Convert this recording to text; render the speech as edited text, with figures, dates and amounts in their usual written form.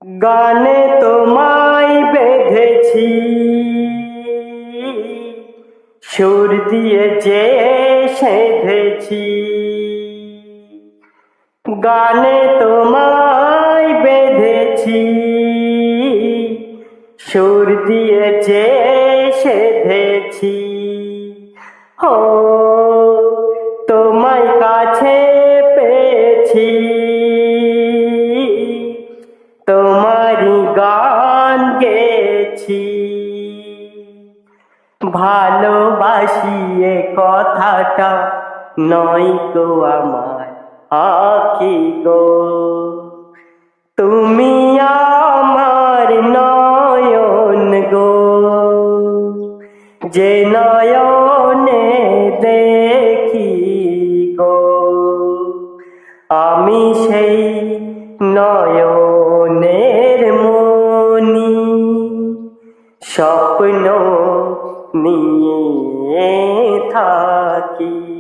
গানে তোমায় বেঁধেছি, সুর দিয়ে যে সেধেছি। গানে তোমায় বেঁধেছি, সুর দিয়ে যে সেধেছি। ও তোমায় কাছে পেয়েছি, তোমারই গান গেছি। ভালোবাসি এ কথাটা নয় গো আমার আঁখি গো, তুমি আমার নয়ন গো। যে নয়নে দেখি গো, আমি সেই নয়নের মনি। স্বপ্ন নিয়ে থাকি।